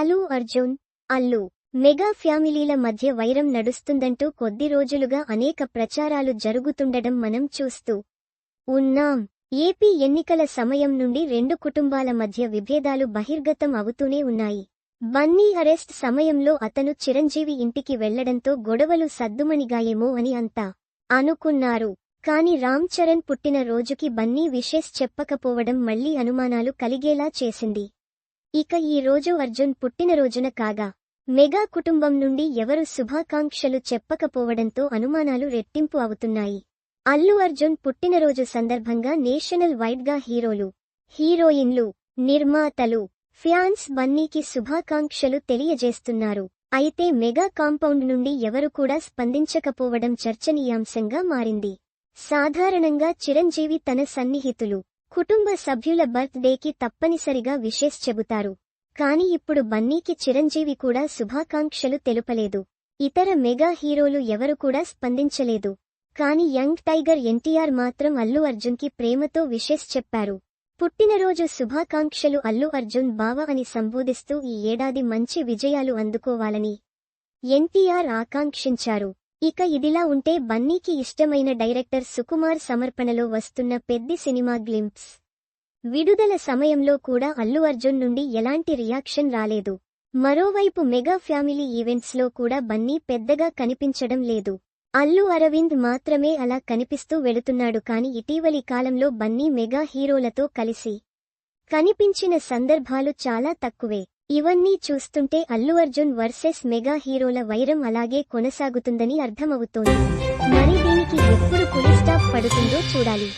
Allu Arjun, Allu mega ఫ్యామిలీల మధ్య వైరం నడుస్తుందంటూ కొద్ది రోజులుగా అనేక ప్రచారాలు జరుగుతుండడం మనం చూస్తూ ఉన్నాం. ఏపీ ఎన్నికల సమయం నుండి రెండు కుటుంబాల మధ్య విభేదాలు బహిర్గతం అవుతూనే ఉన్నాయి. బన్నీ అరెస్ట్ సమయంలో అతను చిరంజీవి ఇంటికి వెళ్లడంతో గొడవలు సద్దుమణిగాయేమో అని అంతా అనుకున్నారు. కాని రామ్ చరణ్ పుట్టిన రోజుకి బన్నీ విషెస్ చెప్పకపోవడం మళ్లీ అనుమానాలు కలిగేలా చేసింది. ఇక ఈ రోజు అర్జున్ పుట్టినరోజున కాగా మెగా కుటుంబం నుండి ఎవరు శుభాకాంక్షలు చెప్పకపోవడంతో అనుమానాలు రెట్టింపు అవుతున్నాయి. అల్లు అర్జున్ పుట్టినరోజు సందర్భంగా నేషనల్ వైడ్ గా హీరోలు, హీరోయిన్లు, నిర్మాతలు, ఫ్యాన్స్ బన్నీకి శుభాకాంక్షలు తెలియజేస్తున్నారు. అయితే మెగా కాంపౌండ్ నుండి ఎవరు కూడా స్పందించకపోవడం చర్చనీయాంశంగా మారింది. సాధారణంగా చిరంజీవి తన సన్నిహితులు, కుటుంబ సభ్యుల బర్త్ డేకి తప్పనిసరిగా విషెస్ చెబుతారు. కాని ఇప్పుడు బన్నీకి చిరంజీవి కూడా శుభాకాంక్షలు తెలుపలేదు. ఇతర మెగా హీరోలు ఎవరు కూడా స్పందించలేదు. కాని యంగ్ టైగర్ ఎన్టీఆర్ మాత్రం అల్లు అర్జున్కి ప్రేమతో విషెస్ చెప్పారు. పుట్టినరోజు శుభాకాంక్షలు అల్లు అర్జున్ బావ అని సంబోధిస్తూ ఈ ఏడాది మంచి విజయాలు అందుకోవాలని ఎన్టీఆర్ ఆకాంక్షించారు. ఇక ఇదిలా ఉంటే బన్నీకి ఇష్టమైన డైరెక్టర్ సుకుమార్ సమర్పణలో వస్తున్న పెద్ది సినిమా గ్లింప్స్ విడుదల సమయంలో కూడా అల్లు అర్జున్ నుండి ఎలాంటి రియాక్షన్ రాలేదు. మరోవైపు మెగా ఫ్యామిలీ ఈవెంట్స్లో కూడా బన్నీ పెద్దగా కనిపించడం లేదు. అల్లు అరవింద్ మాత్రమే అలా కనిపిస్తూ వెళుతున్నాడు. కాని ఇటీవలి కాలంలో బన్నీ మెగా హీరోలతో కలిసి కనిపించిన సందర్భాలు చాలా తక్కువే. ఇవన్నీ చూస్తుంటే అల్లు అర్జున్ వర్సెస్ మెగా హీరోల వైరం అలాగే కొనసాగుతుందని అర్థమవుతోంది. మరి దీనికి ఎప్పుడు పులి స్టాప్ పడుతుందో చూడాలి.